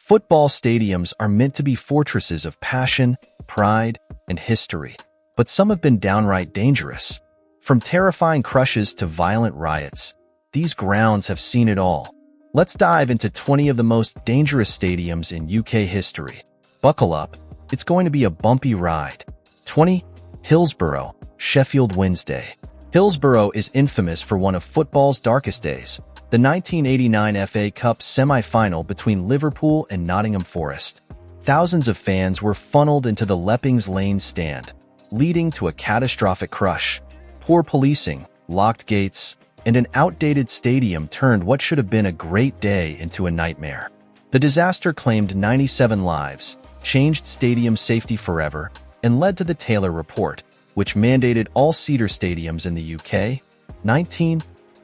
Football stadiums are meant to be fortresses of passion, pride, and history, but some have been downright dangerous. From terrifying crushes to violent riots, these grounds have seen it all. Let's dive into 20 of the most dangerous stadiums in UK history. Buckle up, it's going to be a bumpy ride. 20. Hillsborough, Sheffield Wednesday. Hillsborough is infamous for one of football's darkest days, the 1989 FA Cup semi-final between Liverpool and Nottingham Forest. Thousands of fans were funneled into the Leppings Lane stand, leading to a catastrophic crush. Poor policing, locked gates, and an outdated stadium turned what should have been a great day into a nightmare. The disaster claimed 97 lives, changed stadium safety forever, and led to the Taylor Report, which mandated all Cedar stadiums in the UK. 19.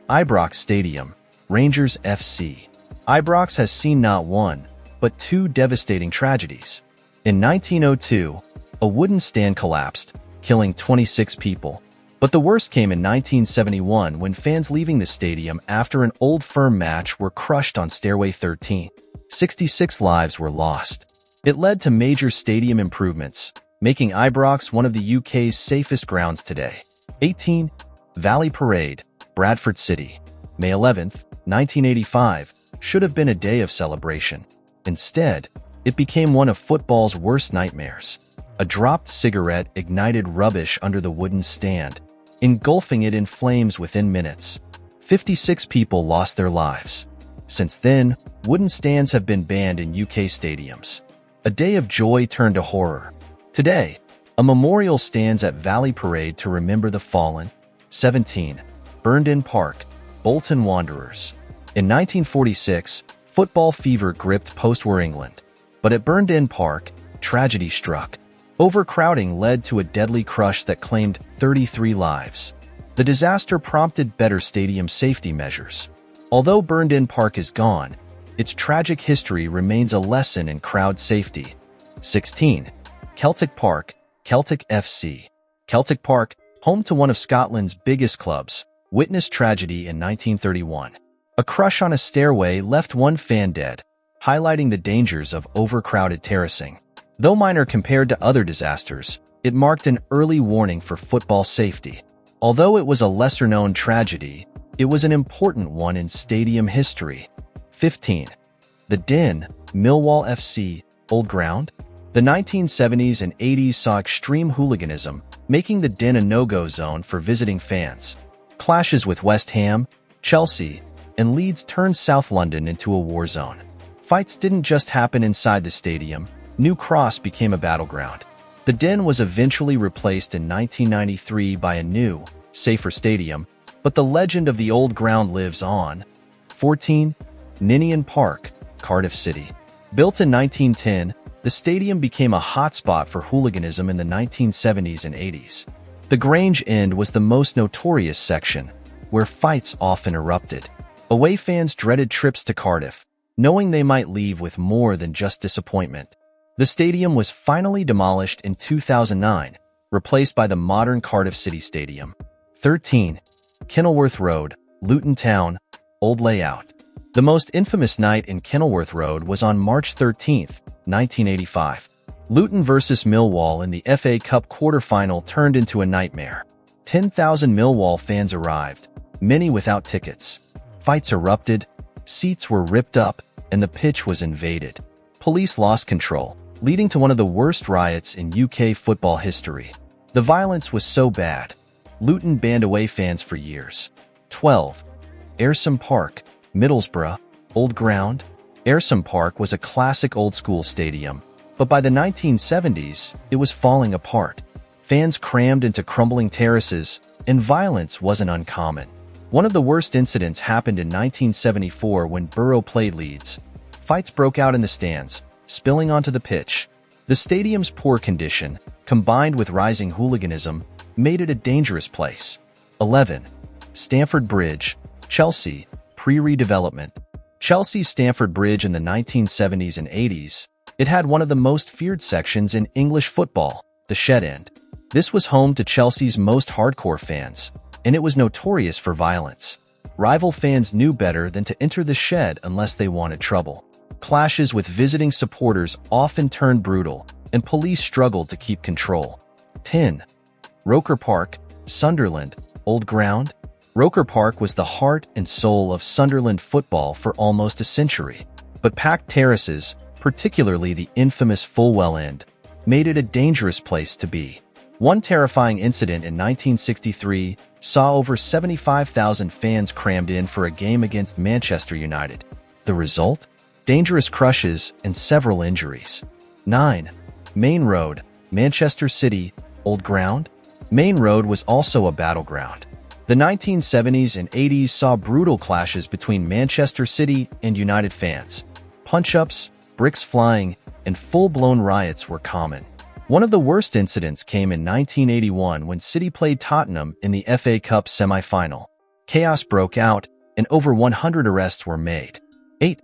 Ibrox Stadium, Rangers FC. Ibrox has seen not one, but two devastating tragedies. In 1902, a wooden stand collapsed, killing 26 people. But the worst came in 1971 when fans leaving the stadium after an Old Firm match were crushed on Stairway 13. 66 lives were lost. It led to major stadium improvements, making Ibrox one of the UK's safest grounds today. 18. Valley Parade, Bradford City. May 11th, 1985, should have been a day of celebration. Instead, it became one of football's worst nightmares. A dropped cigarette ignited rubbish under the wooden stand, engulfing it in flames within minutes. 56 people lost their lives. Since then, wooden stands have been banned in UK stadiums. A day of joy turned to horror. Today, a memorial stands at Valley Parade to remember the fallen. 17. Burnden Park, Bolton Wanderers. In 1946, football fever gripped post-war England. But at Burnden Park, tragedy struck. Overcrowding led to a deadly crush that claimed 33 lives. The disaster prompted better stadium safety measures. Although Burnden Park is gone, its tragic history remains a lesson in crowd safety. 16. Celtic Park, Celtic FC. Celtic Park, home to one of Scotland's biggest clubs, witnessed tragedy in 1931. A crush on a stairway left one fan dead, highlighting the dangers of overcrowded terracing. Though minor compared to other disasters, it marked an early warning for football safety. Although it was a lesser-known tragedy, it was an important one in stadium history. 15. The Den, Millwall FC, Old Ground. The 1970s and 80s saw extreme hooliganism, making the Den a no-go zone for visiting fans. Clashes with West Ham, Chelsea, and Leeds turned South London into a war zone. Fights didn't just happen inside the stadium. New Cross became a battleground. The Den was eventually replaced in 1993 by a new, safer stadium, but the legend of the old ground lives on. 14. Ninian Park, Cardiff City. Built in 1910, the stadium became a hotspot for hooliganism in the 1970s and 80s. The Grange End was the most notorious section, where fights often erupted. Away fans dreaded trips to Cardiff, knowing they might leave with more than just disappointment. The stadium was finally demolished in 2009, replaced by the modern Cardiff City Stadium. 13. Kenilworth Road, Luton Town, Old Layout. The most infamous night in Kenilworth Road was on March 13, 1985. Luton vs Millwall in the FA Cup quarter-final turned into a nightmare. 10,000 Millwall fans arrived, many without tickets. Fights erupted, seats were ripped up, and the pitch was invaded. Police lost control, leading to one of the worst riots in UK football history. The violence was so bad, Luton banned away fans for years. 12. Ayresome Park, Middlesbrough, Old Ground. Ayresome Park was a classic old-school stadium, but by the 1970s, it was falling apart. Fans crammed into crumbling terraces, and violence wasn't uncommon. One of the worst incidents happened in 1974 when Borough played Leeds. Fights broke out in the stands, spilling onto the pitch. The stadium's poor condition, combined with rising hooliganism, made it a dangerous place. 11. Stamford Bridge, Chelsea, pre-redevelopment. Chelsea's Stamford Bridge in the 1970s and 80s, it had one of the most feared sections in English football, the Shed End. This was home to Chelsea's most hardcore fans, and it was notorious for violence. Rival fans knew better than to enter the Shed unless they wanted trouble. Clashes with visiting supporters often turned brutal, and police struggled to keep control. 10. Roker Park, Sunderland, Old Ground. Roker Park was the heart and soul of Sunderland football for almost a century, but packed terraces, particularly the infamous Fulwell End, made it a dangerous place to be. One terrifying incident in 1963 saw over 75,000 fans crammed in for a game against Manchester United. The result? Dangerous crushes and several injuries. 9. Main Road, Manchester City, Old Ground. Main Road was also a battleground. The 1970s and 80s saw brutal clashes between Manchester City and United fans. Punch-ups, bricks flying, and full-blown riots were common. One of the worst incidents came in 1981 when City played Tottenham in the FA Cup semi-final. Chaos broke out, and over 100 arrests were made. 8.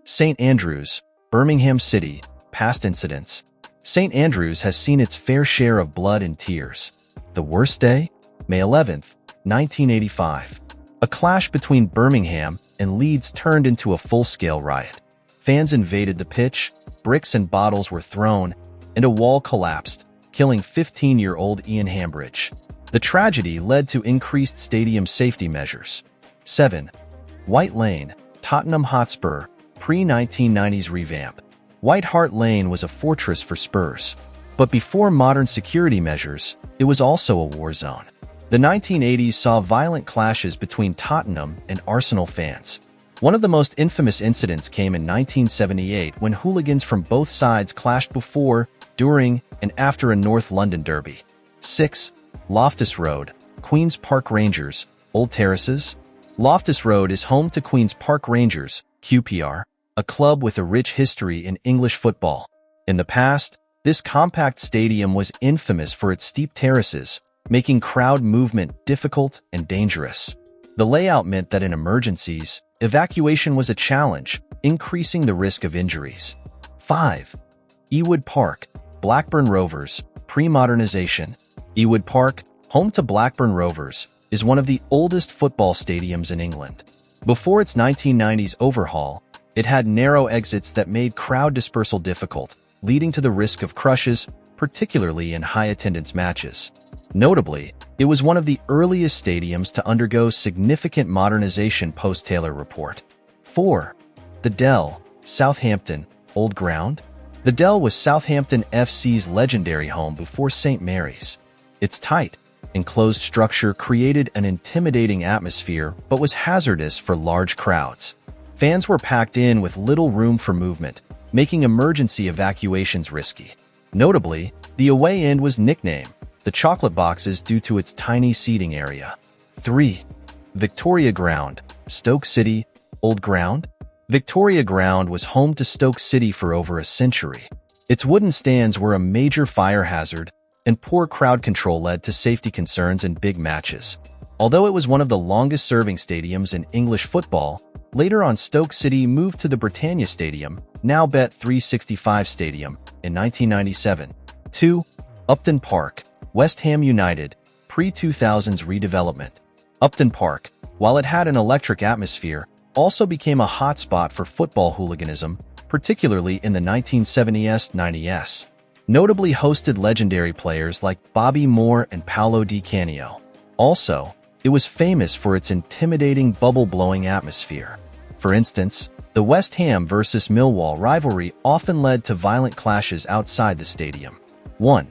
St. Andrews, Birmingham City, past incidents. St. Andrews has seen its fair share of blood and tears. The worst day? May 11th, 1985. A clash between Birmingham and Leeds turned into a full-scale riot. Fans invaded the pitch, bricks and bottles were thrown, and a wall collapsed, killing 15-year-old Ian Hambridge. The tragedy led to increased stadium safety measures. 7. White Lane, Tottenham Hotspur, pre-1990s revamp. White Hart Lane was a fortress for Spurs. But before modern security measures, it was also a war zone. The 1980s saw violent clashes between Tottenham and Arsenal fans. One of the most infamous incidents came in 1978 when hooligans from both sides clashed before, during, and after a North London derby. 6. Loftus Road, Queen's Park Rangers, Old Terraces. Loftus Road is home to Queen's Park Rangers, QPR, a club with a rich history in English football. In the past, this compact stadium was infamous for its steep terraces, making crowd movement difficult and dangerous. The layout meant that in emergencies, evacuation was a challenge, increasing the risk of injuries. 5. Ewood Park, Blackburn Rovers, pre-modernization. Ewood Park, home to Blackburn Rovers, is one of the oldest football stadiums in England. Before its 1990s overhaul, it had narrow exits that made crowd dispersal difficult, leading to the risk of crushes, particularly in high-attendance matches. Notably, it was one of the earliest stadiums to undergo significant modernization post-Taylor Report. 4. The Dell, Southampton, Old Ground. The Dell was Southampton FC's legendary home before St. Mary's. Its tight, enclosed structure created an intimidating atmosphere but was hazardous for large crowds. Fans were packed in with little room for movement, making emergency evacuations risky. Notably, the away end was nicknamed the Chocolate Boxes due to its tiny seating area. 3. Victoria Ground, Stoke City, Old Ground. Victoria Ground was home to Stoke City for over a century. Its wooden stands were a major fire hazard, and poor crowd control led to safety concerns in big matches. Although it was one of the longest-serving stadiums in English football, later on Stoke City moved to the Britannia Stadium, now Bet365 Stadium, in 1997. 2. Upton Park, West Ham United, pre-2000s redevelopment. Upton Park, while it had an electric atmosphere, also became a hotspot for football hooliganism, particularly in the 1970s-90s. Notably hosted legendary players like Bobby Moore and Paolo Di Canio. Also, it was famous for its intimidating bubble-blowing atmosphere. For instance, the West Ham versus Millwall rivalry often led to violent clashes outside the stadium. 1.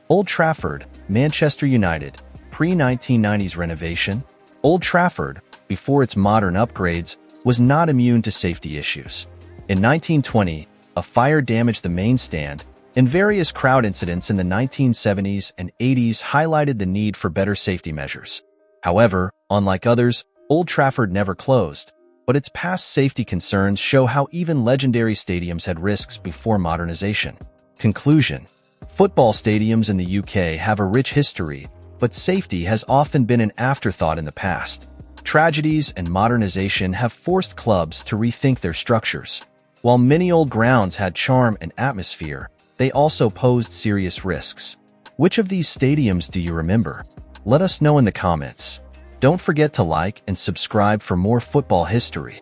Old Trafford, Manchester United, pre-1990s renovation. Old Trafford, before its modern upgrades, was not immune to safety issues. In 1920, a fire damaged the main stand, and various crowd incidents in the 1970s and 80s highlighted the need for better safety measures. However, unlike others, Old Trafford never closed, but its past safety concerns show how even legendary stadiums had risks before modernization. Conclusion: football stadiums in the UK have a rich history, but safety has often been an afterthought in the past. Tragedies and modernization have forced clubs to rethink their structures. While many old grounds had charm and atmosphere, they also posed serious risks. Which of these stadiums do you remember? Let us know in the comments. Don't forget to like and subscribe for more football history.